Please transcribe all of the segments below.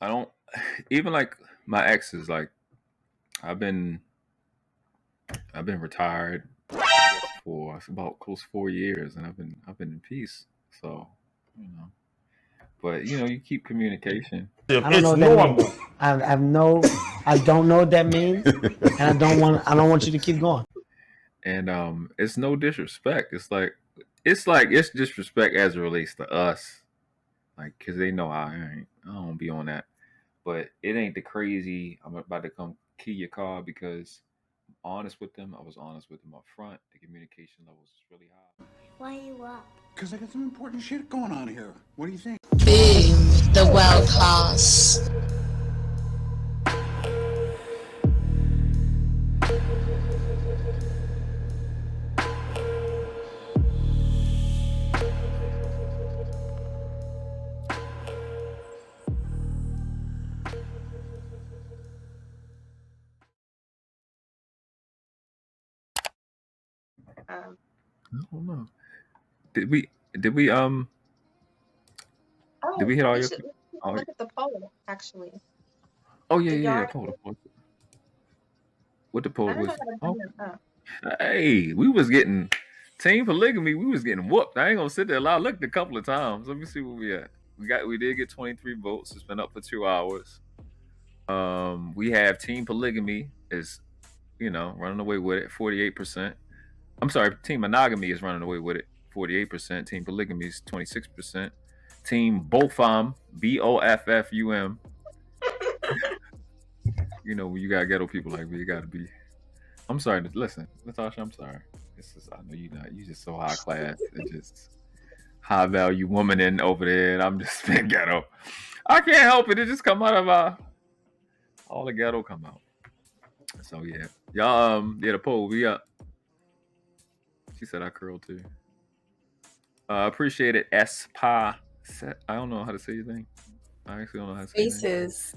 I don't even like my exes. Like I've been retired for about close to 4 years, and I've been in peace. So you know, but you keep communication, I don't know It's what that normal. means. I don't know what that means, and I don't want you to keep going. and it's no disrespect. It's disrespect as it relates to us, like because they know I don't be on that. But it ain't the crazy. I'm about to come key your car because I'm honest with them. I was honest with them up front. The communication levels is really high. Why you up? Because I got some important shit going on here. What do you think? Boom, the world class. I don't know. Did we? Did we? Did Oh, we hit all we your? should All, look at the poll, actually. oh yeah, Did yeah, y'all yeah. already, Poll, the poll. What the I poll don't know was? how to Oh, bring them up. hey, we was getting team polygamy. We was getting whooped. I ain't gonna sit there. I looked a couple of times. Let me see where we at. We did get 23 votes. It's been up for 2 hours. We have team polygamy is running away with it, 48%. I'm sorry, team monogamy is running away with it, 48%. Team polygamy is 26%. Team BOFFUM, BOFFUM. When you got ghetto people like me, you got to be. I'm sorry. Listen, Natasha, I'm sorry. I know you not. You just so high class and just high value woman in over there, and I'm just being ghetto. I can't help it. It just come out of all the ghetto come out. So yeah, y'all. Yeah, the poll we up. She said I curled too. Appreciate it, Espa. I don't know how to say your name. I actually don't know how to say your name. Spaces.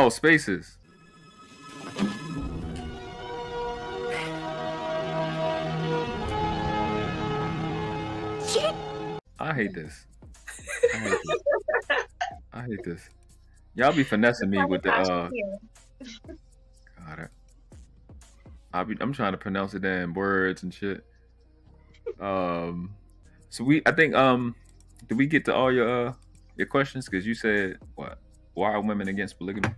Spaces. I hate this. I hate this. Y'all be finessing me with the God. I'm trying to pronounce the damn words and shit. So I think did we get to all your questions? Because you said what? Why are women against polygamy?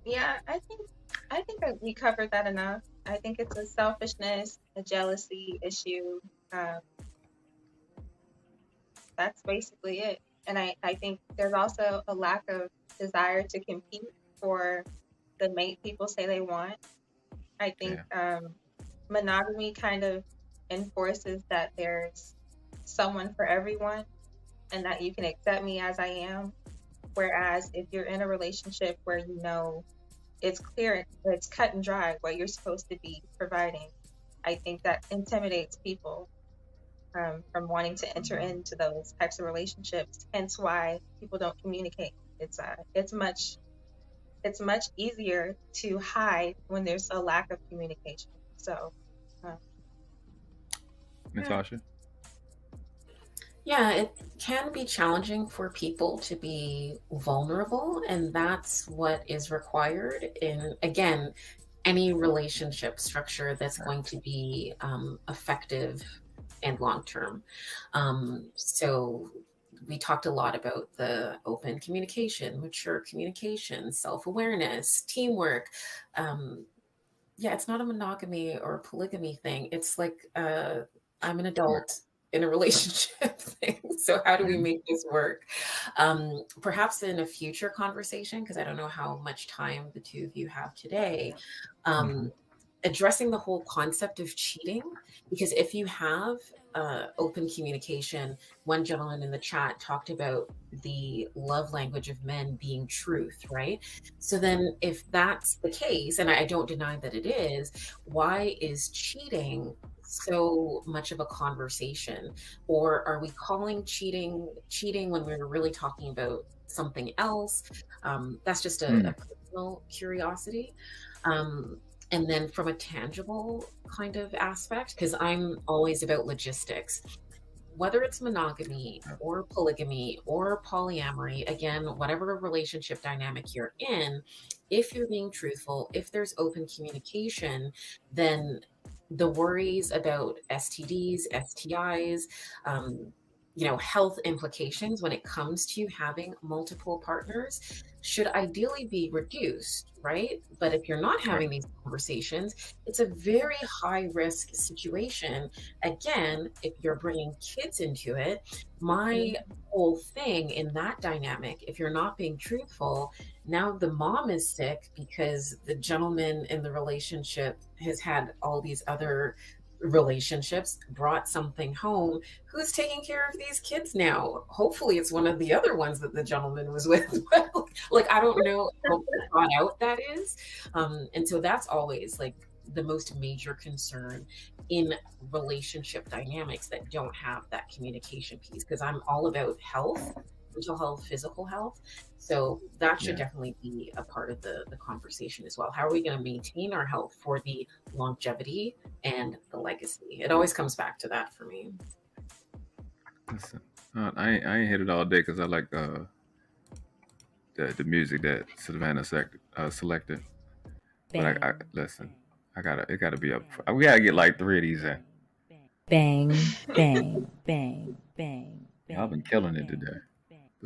Yeah, I think that we covered that enough. I think it's a selfishness, a jealousy issue. That's basically it. And I think there's also a lack of desire to compete for the mate people say they want. I think monogamy kind of enforces that there's someone for everyone and that you can accept me as I am. Whereas if you're in a relationship where it's clear, it's cut and dry what you're supposed to be providing, I think that intimidates people from wanting to enter into those types of relationships. Hence why people don't communicate. It's much easier to hide when there's a lack of communication. So, Natasha. Yeah, it can be challenging for people to be vulnerable, and that's what is required in, again, any relationship structure that's going to be effective and long term. So we talked a lot about the open communication, mature communication, self-awareness, teamwork. Yeah, it's not a monogamy or polygamy thing. It's like I'm an adult in a relationship thing. So how do we make this work? Perhaps in a future conversation, because I don't know how much time the two of you have today, addressing the whole concept of cheating, because if you have open communication, one gentleman in the chat talked about the love language of men being truth, right? So then if that's the case, and I don't deny that it is, why is cheating so much of a conversation? Or are we calling cheating when we're really talking about something else? That's just a personal curiosity. And then from a tangible kind of aspect, because I'm always about logistics, whether it's monogamy or polygamy or polyamory, again, whatever relationship dynamic you're in, if you're being truthful, if there's open communication, then the worries about STDs, STIs, health implications when it comes to having multiple partners should ideally be reduced, right? But if you're not having these conversations, it's a very high risk situation. Again, if you're bringing kids into it, my whole thing in that dynamic, if you're not being truthful, now the mom is sick because the gentleman in the relationship has had all these other relationships, brought something home. Who's taking care of these kids now? Hopefully it's one of the other ones that the gentleman was with. Like, I don't know how thought out that is. And so that's always like the most major concern in relationship dynamics that don't have that communication piece, because I'm all about health, mental health, physical health. So that should definitely be a part of the conversation as well. How are we going to maintain our health for the longevity and the legacy? It always comes back to that for me. Listen, I ain't hit it all day because I like the music that Savannah selected. But I listen, it gotta be up. We gotta get like 3 of these in. Bang, bang, bang, bang. Y'all been killing it today.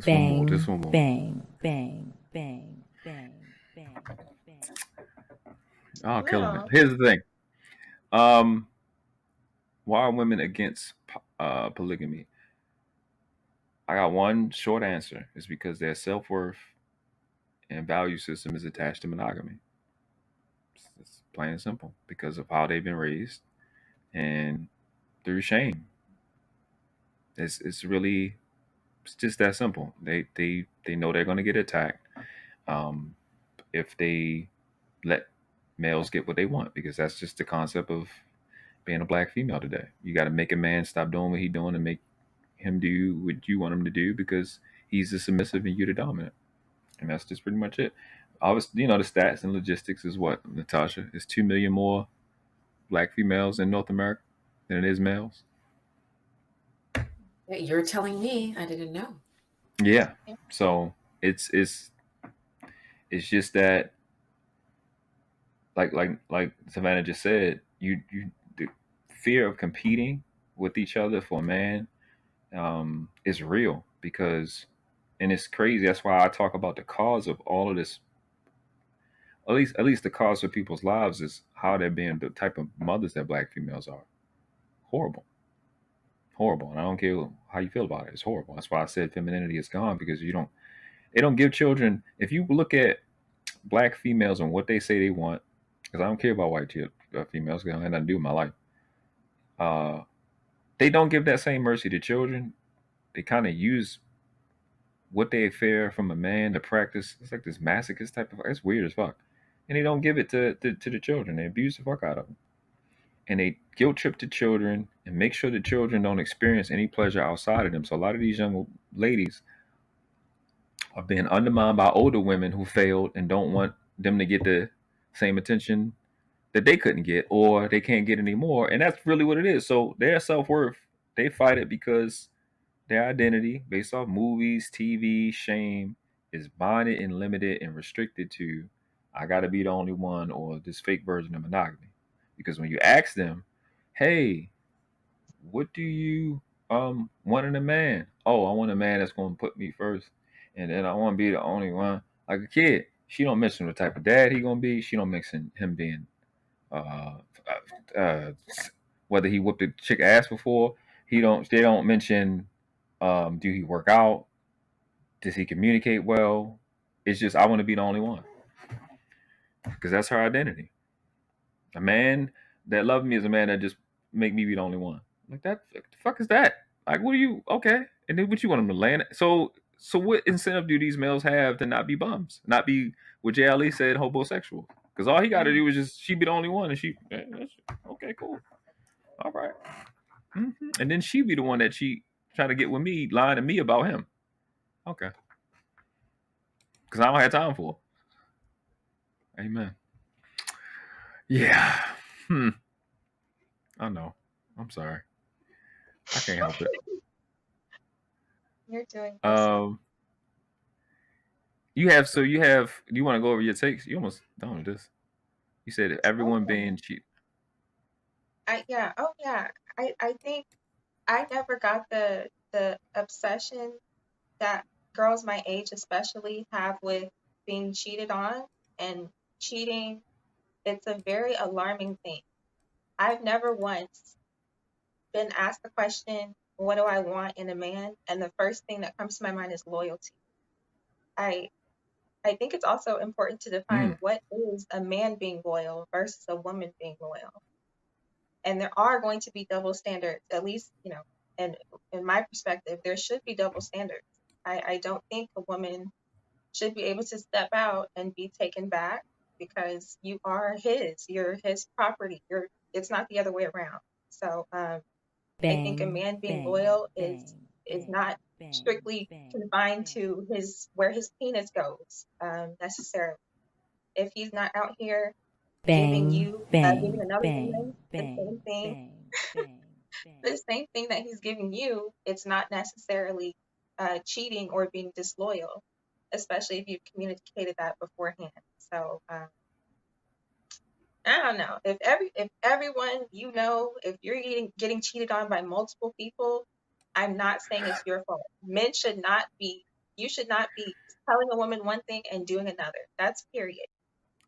Bang, this one more. Bang, bang, bang, bang, bang, bang. Y'all killing it. Here's the thing. Why are women against polygamy? I got one short answer. It's because their self-worth and value system is attached to monogamy. It's plain and simple because of how they've been raised and through shame. It's just that simple. They know they're going to get attacked if they let males get what they want, because that's just the concept of being a black female today. You got to make a man stop doing what he's doing and make him do what you want him to do because he's the submissive and you're the dominant. And that's just pretty much it. Obviously, the stats and logistics is what, Natasha? It's 2 million more black females in North America than it is males. You're telling me, I didn't know. Yeah. So it's just that, like Savannah just said, you the fear of competing with each other for a man is real, because, and it's crazy. That's why I talk about the cause of all of this. At least the cause of people's lives is how they're being, the type of mothers that black females are. Horrible. And I don't care how you feel about it. It's horrible. That's why I said femininity is gone, because they don't give children. If you look at black females and what they say they want, because I don't care about white females, because I don't have nothing to do with my life. They don't give that same mercy to children. They kind of use what they fear from a man to practice. It's like this masochist type of. It's weird as fuck. And they don't give it to the children. They abuse the fuck out of them. And they guilt trip the children and make sure the children don't experience any pleasure outside of them. So a lot of these young ladies are being undermined by older women who failed and don't want them to get the same attention that they couldn't get, or they can't get anymore. And that's really what it is. So their self-worth, they fight it because their identity based off movies, TV, shame is bonded and limited and restricted to, I got to be the only one, or this fake version of monogamy. Because when you ask them, hey, what do you want in a man? Oh, I want a man that's going to put me first, and then I want to be the only one. Like a kid, she don't mention the type of dad he going to be. She don't mention him being whether he whooped a chick ass before. They don't mention do he work out? Does he communicate well? It's just, I want to be the only one, because that's her identity. A man that loves me is a man that just make me be the only one. Like, that, the fuck is that? Like, what are you, okay? And then what you want them to land? So what incentive do these males have to not be bums? Not be, what Jay Ali said, homosexual? Because all he got to do is just, she be the only one, and she, okay, cool. All right. Mm-hmm. And then she be the one that she trying to get with me, lying to me about him. Okay. Because I don't have time for it. Amen. Yeah. I know. I'm sorry. I can't help it. You're doing awesome. You have. Do you want to go over your takes? You almost done with this. You said everyone Oh, being cheap. yeah. Oh, yeah. I think I never got the obsession that girls my age especially have with being cheated on and cheating. It's a very alarming thing. I've never once been asked the question, what do I want in a man? And the first thing that comes to my mind is loyalty. I I think it's also important to define Mm, what is a man being loyal versus a woman being loyal. And there are going to be double standards, at least, and in my perspective, there should be double standards. I don't think a woman should be able to step out and be taken back because you're his property. It's not the other way around. So I think a Bang, man being bang, loyal bang, is bang, not bang, strictly bang, confined bang. to his where his penis goes necessarily. If he's not out here Bang, giving bang, another bang, woman bang, bang, bang, bang. the same thing that he's giving you, it's not necessarily cheating or being disloyal, especially if you've communicated that beforehand. So I don't know if everyone if you're getting cheated on by multiple people, I'm not saying it's your fault. Men should not be. You should not be telling a woman one thing and doing another. That's period.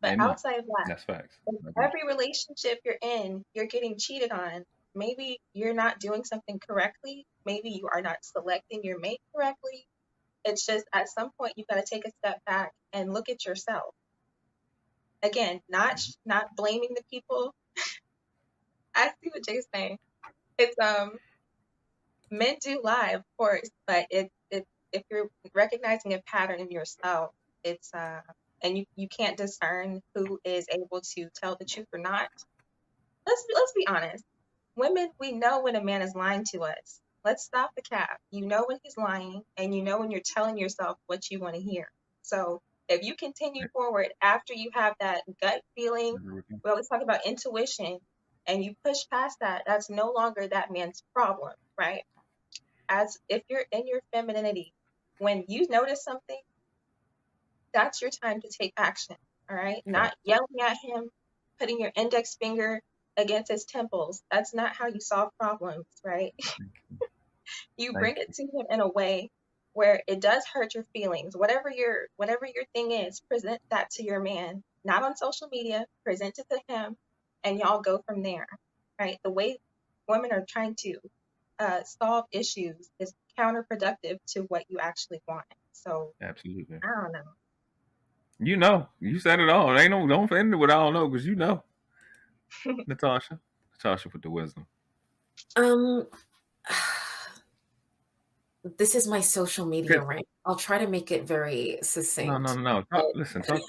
But amen. outside of that, That's facts. if I agree. every relationship you're in, you're getting cheated on, maybe you're not doing something correctly. Maybe you are not selecting your mate correctly. It's just at some point you got to take a step back and look at yourself. Again, not blaming the people. I see what Jay's saying. It's men do lie, of course, but it if you're recognizing a pattern in yourself, it's and you can't discern who is able to tell the truth or not. Let's be honest. Women, we know when a man is lying to us. Let's stop the cap. You know when he's lying, and you know when you're telling yourself what you want to hear. So if you continue forward after you have that gut feeling, Agree with you. we always talk about intuition, and you push past that, that's no longer that man's problem, right? As if you're in your femininity, when you notice something, that's your time to take action. All right. Not Facts. yelling at him, putting your index finger against his temples. That's not how you solve problems, right? You Thank bring it you. to him in a way where it does hurt your feelings. Whatever your thing is, present that to your man, not on social media, present it to him, and y'all go from there. Right? The way women are trying to solve issues is counterproductive to what you actually want. So Absolutely. I don't know. You know, you said it all. Ain't no don't offend with I don't know because you know, Natasha. Natasha with the wisdom. Um, this is my social media Good. rant. I'll try to make it very No, no, succinct. no. Listen, talk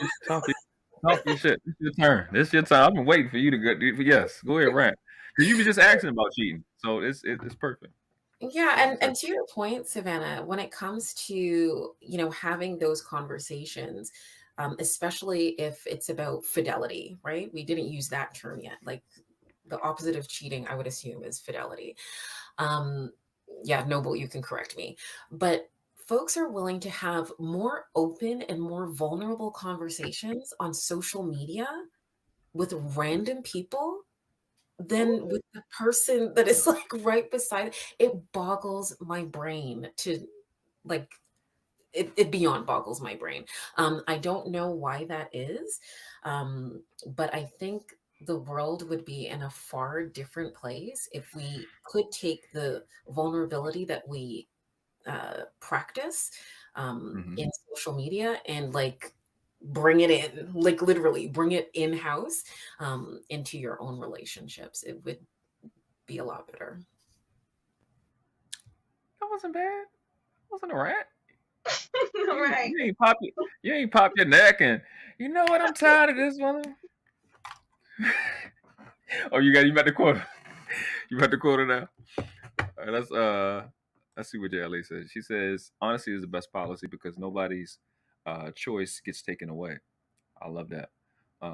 your shit. It's your turn. It's your time. I've been waiting for you to go. Yes, go ahead, rant. Because you were just asking about cheating, so it's perfect. Yeah, It's and perfect. to your point, Savannah, when it comes to, having those conversations, especially if it's about fidelity, right? We didn't use that term yet. Like the opposite of cheating, I would assume, is fidelity. Um, yeah, Noble, you can correct me. But folks are willing to have more open and more vulnerable conversations on social media with random people than with the person that is like right beside. It boggles my brain to like it beyond boggles my brain. I don't know why that is, but I think the world would be in a far different place if we could take the vulnerability that we practice Hmm. in social media and like bring it in, like literally bring it in house into your own relationships. It would be a lot better. That wasn't bad. Wasn't a rant. All right. You ain't pop your neck and you know what? I'm tired of this one. Oh, you about to quote her. You about to quote her now. All right, let's see what JLA says. She says honesty is the best policy because nobody's choice gets taken away. I love that.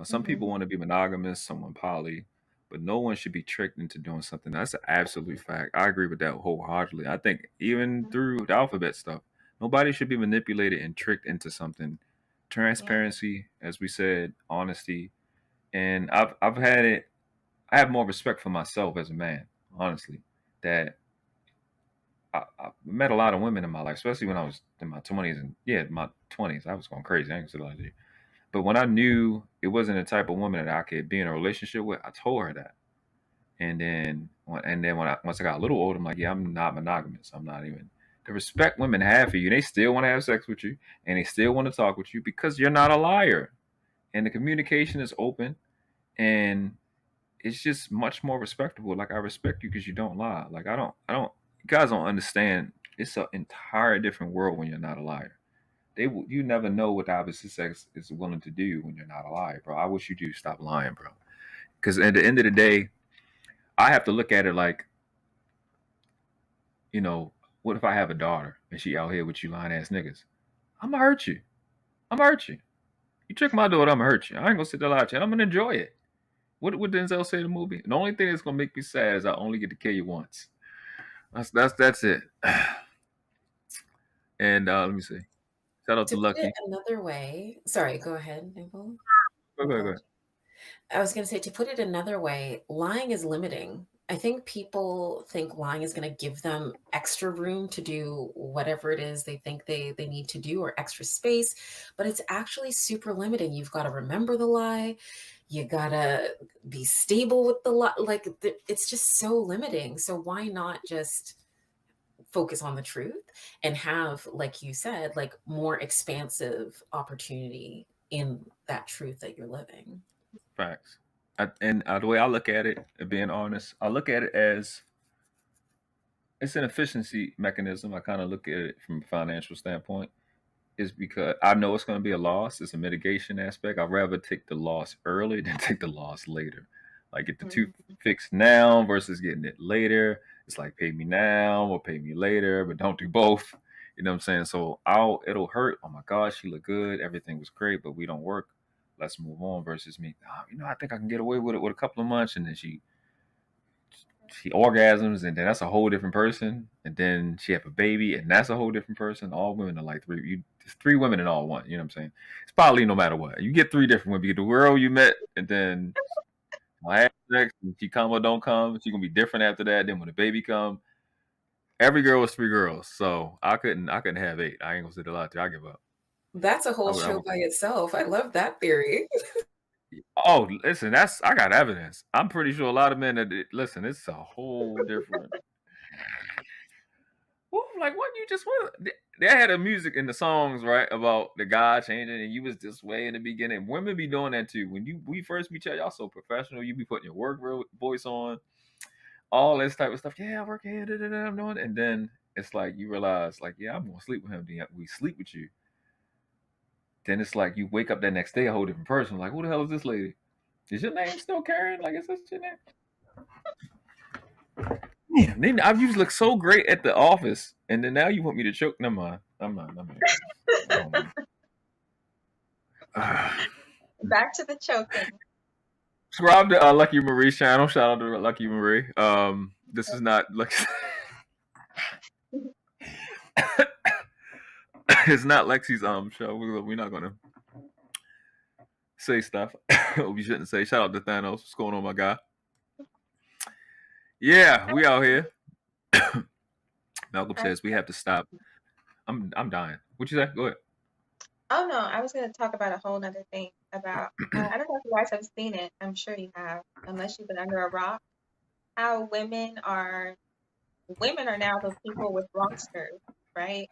Some people Mhm. want to be monogamous, someone poly. but no one should be tricked into doing something. That's an absolute fact. I agree with that wholeheartedly. I think even through the alphabet stuff, nobody should be manipulated and tricked into something. Yeah. Transparency, as we said, honesty, and I've had it. I have more respect for myself as a man, honestly. That I met a lot of women in my life, especially when I was in my 20s, and yeah, my 20s, I was going crazy. I ain't gonna say that to you. But when I knew it wasn't the type of woman that I could be in a relationship with, I told her that. And then once I got a little older, I'm like, yeah, I'm not monogamous. I'm not even. The respect women have for you, they still want to have sex with you, and they still want to talk with you because you're not a liar, and the communication is open, and it's just much more respectable. Like, I respect you because you don't lie. Like, I don't. You guys don't understand. It's an entire different world when you're not a liar. You never know what the opposite sex is willing to do when you're not a liar, bro. I wish you do stop lying, bro. Because at the end of the day, I have to look at it like, what if I have a daughter and she out here with you lying ass niggas? I'm gonna hurt you. I'm gonna hurt you. You trick my daughter, I'm gonna hurt you. I ain't gonna sit there lie to you. I'm gonna enjoy it. What Denzel say in the movie? The only thing that's gonna make me sad is I only get to kill you once. That's it. And let me see. Shout out to To put Lucky. it another way, sorry, go ahead, Nicole. Go ahead. I was going to say, to put it another way, lying is limiting. I think people think lying is going to give them extra room to do whatever it is they think they need to do, or extra space, but it's actually super limiting. You've got to remember the lie. You got to be stable with the lie. Like, it's just so limiting. So why not just focus on the truth and have, like you said, like more expansive opportunity in that truth that you're living? Facts. The way I look at it, being honest, I look at it as it's an efficiency mechanism. I kind of look at it from a financial standpoint. Is because I know it's going to be a loss. It's a mitigation aspect. I'd rather take the loss early than take the loss later. Like, get the tooth fixed now versus getting it later. It's like, pay me now or pay me later, but don't do both. You know what I'm saying? So it'll hurt. Oh my gosh, she looked good. Everything was great, but we don't work. Let's move on. Versus me, I think I can get away with it with a couple of months, and then she orgasms, and then that's a whole different person, and then she have a baby, and that's a whole different person. All women are like three women in all one. You know what I'm saying? It's probably no matter what. You get three different women. You get the girl you met, and then I have sex, and she come or don't come. She's gonna be different after that. Then when the baby come, every girl is three girls. So I couldn't have eight. I ain't gonna say a lot to you. I give up. That's a whole I show would, by itself. I love that theory. oh, listen, I got evidence. I'm pretty sure a lot of men that listen. It's a whole different. Well, like, what you just want? They had a music in the songs, right, about the guy changing, and you was this way in the beginning. Women be doing that too. When we first meet y'all so professional. You be putting your work voice on, all this type of stuff. Yeah, I work here, I'm doing it. And then it's like you realize, like, yeah, I'm gonna sleep with him. Then we sleep with you. Then it's like you wake up that next day a whole different person. Like, who the hell is this lady? Is your name still Karen? Like, is this your name? Man, then I used to look so great at the office, and then now you want me to choke? Never mind. I'm not. Back to the choking. Subscribe to Lucky Marie's channel. Shout out to Lucky Maree. This is not Lexi. It's not Lexi's show. We're not gonna say stuff we shouldn't say. Shout out to Thanos. What's going on, my guy? Yeah, we out here. Malcolm says we have to stop. I'm dying. What you say? Go ahead. Oh no, I was going to talk about a whole nother thing about, I don't know if you guys have seen it. I'm sure you have, unless you've been under a rock. How women are now the people with rocksters, right?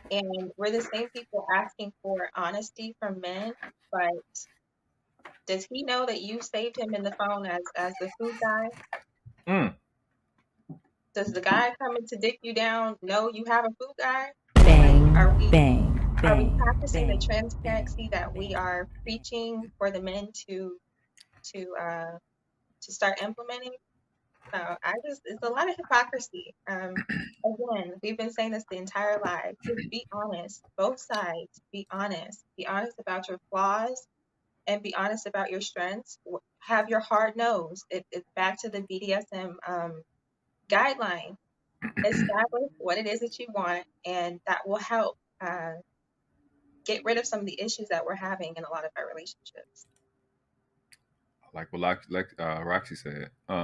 And we're the same people asking for honesty from men, but does he know that you saved him in the phone as the food guy? Does the guy coming to dick you down know you have a food guy? Bang, Are we practicing the transparency that we are preaching for the men to start implementing? No, it's a lot of hypocrisy. Again, we've been saying this the entire life. Just be honest, both sides. Be honest. Be honest about your flaws. and be honest about your strengths. Have your hard nose. It's back to the BDSM guideline. Establish what it is that you want, and that will help get rid of some of the issues that we're having in a lot of our relationships. Like what Roxy said. I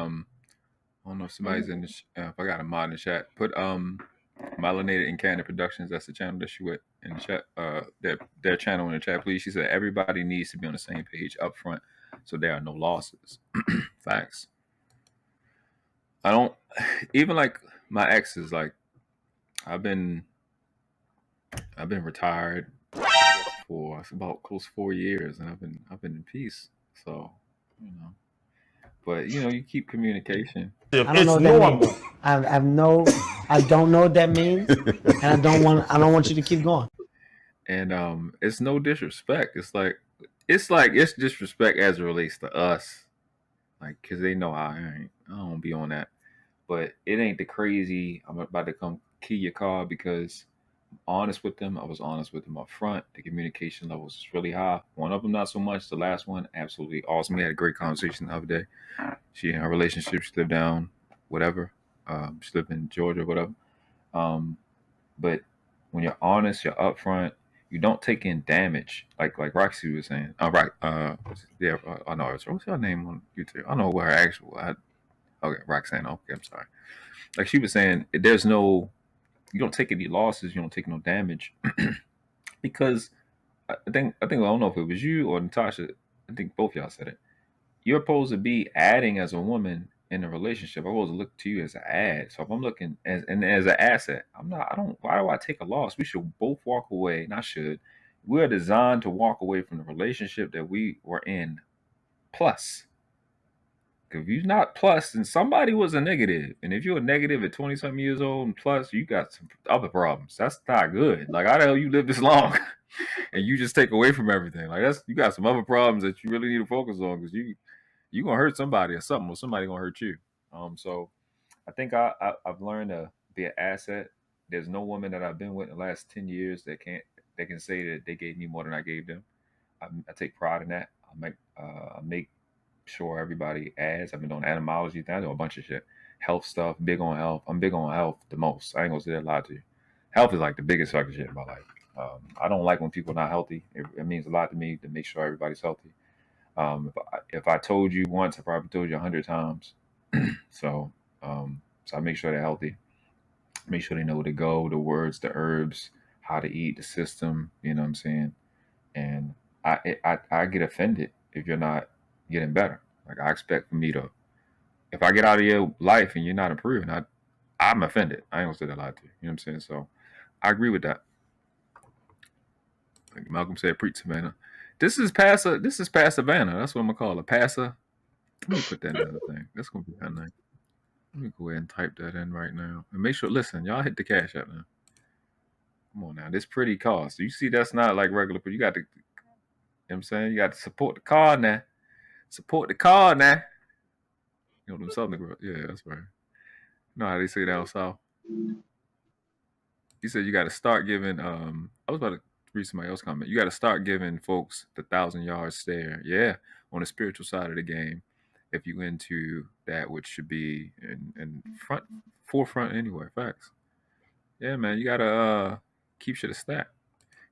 don't know if somebody's in the if I got a mod in the chat. Put Melanated and Candid Productions. That's the channel that she with in the chat. Their channel in the chat, please. She said everybody needs to be on the same page up front, so there are no losses. Facts. I don't even like my exes. Like I've been retired for about close to 4 years, and I've been in peace. So you know, but you keep communication. I don't know what that means. I don't know what that means, and I don't want you to keep going. And it's no disrespect. It's disrespect as it relates to us, like because they know I don't be on that. But it ain't the crazy. I'm about to come key your car because I'm honest with them. I was honest with them up front. The communication levels is really high. One of them not so much. The last one absolutely awesome. We had a great conversation the other day. She in her relationship, she lived down whatever. She lived in Georgia, whatever. But when you're honest, you're upfront. You don't take in damage, like Roxy was saying. Right. Yeah. I know. What's her name on YouTube? I don't know what her actual. Okay, Roxanne. Okay, I'm sorry. Like she was saying, you don't take any losses. You don't take no damage, because I think I don't know if it was you or Natasha. I think both y'all said it. You're supposed to be adding as a woman in a relationship. I'm supposed to look to you as an add. So if I'm looking as an asset, I'm not. I don't. Why do I take a loss? We should both walk away. Not should. We're designed to walk away from the relationship that we were in. Plus, if you're not plus, then somebody was a negative. And if you're a negative at 20-something years old and plus, you got some other problems. That's not good. Like, how the hell you live this long and you just take away from everything? Like, you got some other problems that you really need to focus on because you're going to hurt somebody or somebody going to hurt you. So I think I've learned to be an asset. There's no woman that I've been with in the last 10 years that can say that they gave me more than I gave them. I take pride in that. I make sure everybody adds. I've been doing etymology. I do a bunch of shit. Health stuff. Big on health. I'm big on health the most. I ain't gonna say that a lot to you. Health is like the biggest fucking shit in my life. I don't like when people are not healthy. It means a lot to me to make sure everybody's healthy. If I told you once, I probably told you 100 times. So I make sure they're healthy. Make sure they know where to go, the words, the herbs, how to eat, the system. You know what I'm saying? And I get offended if you're not getting better. Like I expect for me to, if I get out of your life and you're not improving, I'm offended. I ain't gonna say that a lot to you. You know what I'm saying? So I agree with that. Like Malcolm said, preach Savannah. This is past Savannah. That's what I'm gonna call it. Passer. Let me put that in the other thing. That's gonna be that name. Let me go ahead and type that in right now. And make sure, listen, y'all hit the cash app now. Come on now. This pretty cost. You see that's not like regular, but you got to, you know what I'm saying? You got to support the car now. Support the car now. You know them Southern girls. Yeah, that's right. You know how they say down south. You said you got to start giving. I was about to read somebody else's comment. You got to start giving folks the 1,000-yard stare. Yeah, on the spiritual side of the game, if you into that, which should be in forefront anyway. Facts. Yeah, man, you gotta keep shit a stack.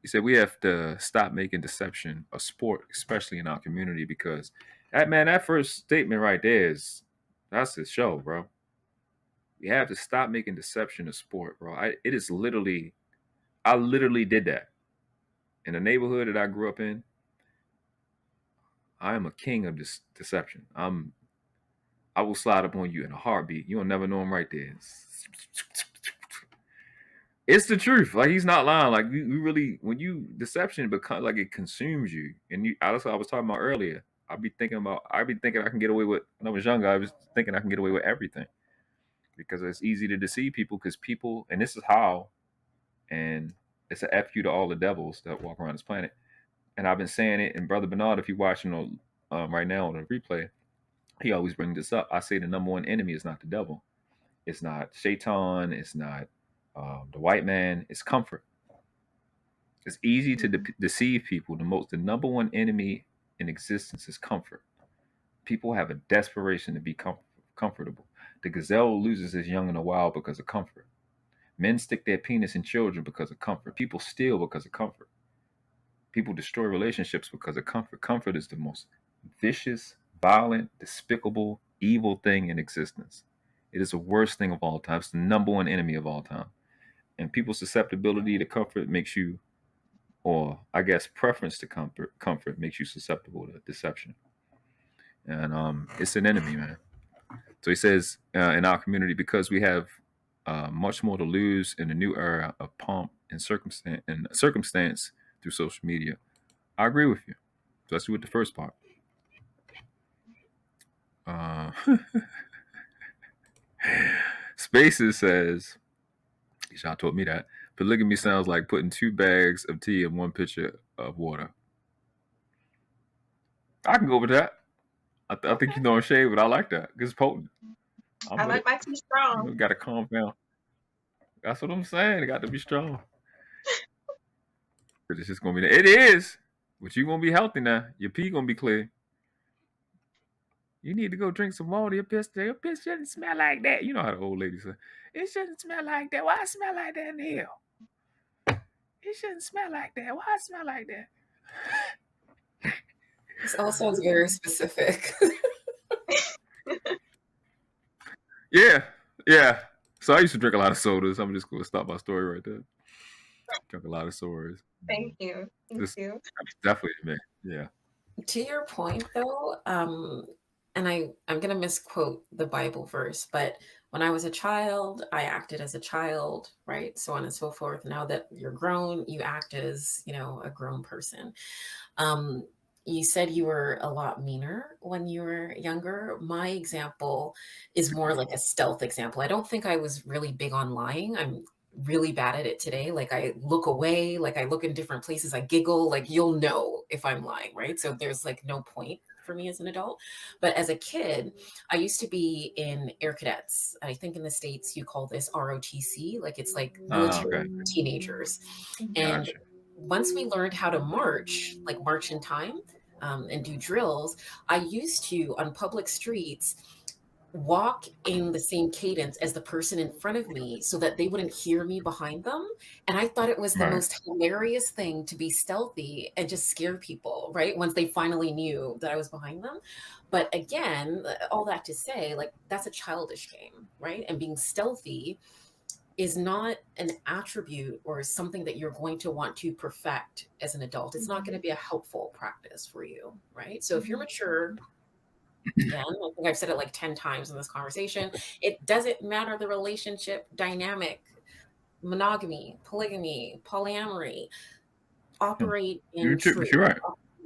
He said we have to stop making deception a sport, especially in our community, because that first statement right there that's the show, bro. We have to stop making deception a sport, bro. I literally did that in the neighborhood that I grew up in. I am a king of this deception. I will slide up on you in a heartbeat. You'll never know I'm right there. It's the truth. Like he's not lying. Like you really, when you deception becomes like it consumes you. And that's what I was talking about earlier. I'd be thinking I can get away with. When I was younger, I was thinking I can get away with everything because it's easy to deceive people. Because people, and this is how, and it's an F you to all the devils that walk around this planet. And I've been saying it. And Brother Bernard, if you're watching right now on the replay, he always brings this up. I say the number one enemy is not the devil. It's not Shaitan. It's not the white man. It's comfort. It's easy to deceive people. The number one enemy in existence is comfort. People have a desperation to be comfortable. The gazelle loses his young in the wild because of comfort. Men stick their penis in children because of comfort. People steal because of comfort. People destroy relationships because of comfort. Comfort is the most vicious, violent, despicable, evil thing in existence. It is the worst thing of all time. It's the number one enemy of all time. And people's susceptibility to comfort makes you, or I guess preference to comfort makes you susceptible to deception. And it's an enemy, man. So he says, in our community, because we have much more to lose in the new era of pomp and circumstance through social media. I agree with you, especially with the first part. Spaces says, Sean told me that polygamy sounds like putting 2 bags of tea in 1 pitcher of water. I can go with that. I think you're throwing shade, but I like that. It's potent. I like my tea strong. You got to calm down. That's what I'm saying. It got to be strong. It's just gonna be. It is, but you're gonna be healthy now. Your pee gonna be clear. You need to go drink some water. Your piss shouldn't smell like that. You know how the old lady said, it shouldn't smell like that. Why it smell like that in here? It shouldn't smell like that. Why it smell like that? This all sounds very specific. Yeah. So I used to drink a lot of sodas. I'm just gonna stop my story right there. Drink a lot of sodas. Thank you. Thank you. Definitely me. Yeah. To your point, though, and I'm going to misquote the Bible verse, but when I was a child, I acted as a child, right? So on and so forth. Now that you're grown, you act as, a grown person. You said you were a lot meaner when you were younger. My example is more like a stealth example. I don't think I was really big on lying. I'm really bad at it today. Like I look away, like I look in different places, I giggle, like you'll know if I'm lying, right? So there's like no point for me as an adult. But as a kid, I used to be in Air Cadets. I think in the States you call this ROTC, like it's like military for teenagers. And once we learned how to march, like march in time, and do drills, I used to, on public streets, walk in the same cadence as the person in front of me so that they wouldn't hear me behind them. And I thought it was the most hilarious thing to be stealthy and just scare people, right? Once they finally knew that I was behind them. But again, all that to say, like, that's a childish game, right? And being stealthy is not an attribute or something that you're going to want to perfect as an adult. It's not going to be a helpful practice for you, right? So if you're mature, again, I think I've said it like 10 times in this conversation, it doesn't matter the relationship dynamic, monogamy, polygamy, polyamory, operate in truth, right.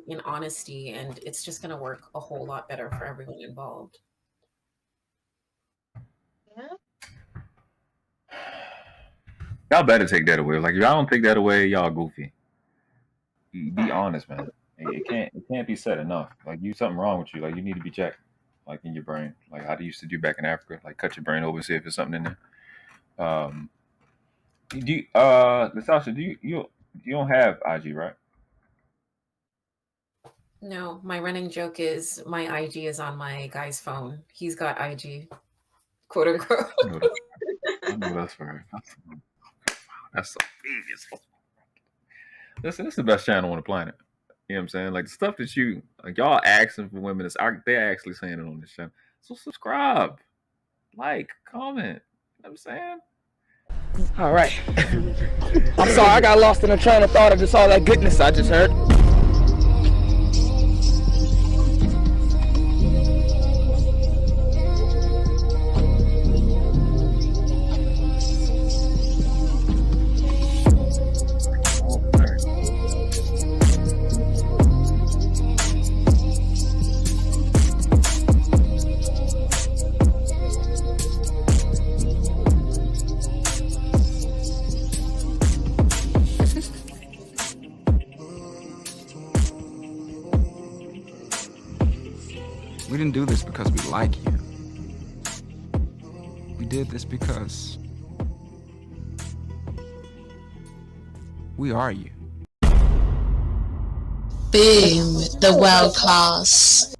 in honesty, and it's just going to work a whole lot better for everyone involved. Yeah. Y'all better take that away. Like if y'all don't take that away, y'all goofy. Be honest, man. It can't be said enough. Like something wrong with you. Like you need to be checked, like in your brain, like how they used to do back in Africa. Like cut your brain over, see if there's something in there. Natasha, you don't have IG, right? No, my running joke is my IG is on my guy's phone. He's got IG, quote unquote. I know that's right. That's so easy. Listen, this is the best channel on the planet. You know what I'm saying? Like the stuff that y'all asking for women, they're actually saying it on this channel. So subscribe, like, comment. You know what I'm saying? All right. I'm sorry, I got lost in a train of thought of just all that goodness I just heard. We didn't do this because we like you. We did this because we are you. Boom, the world class.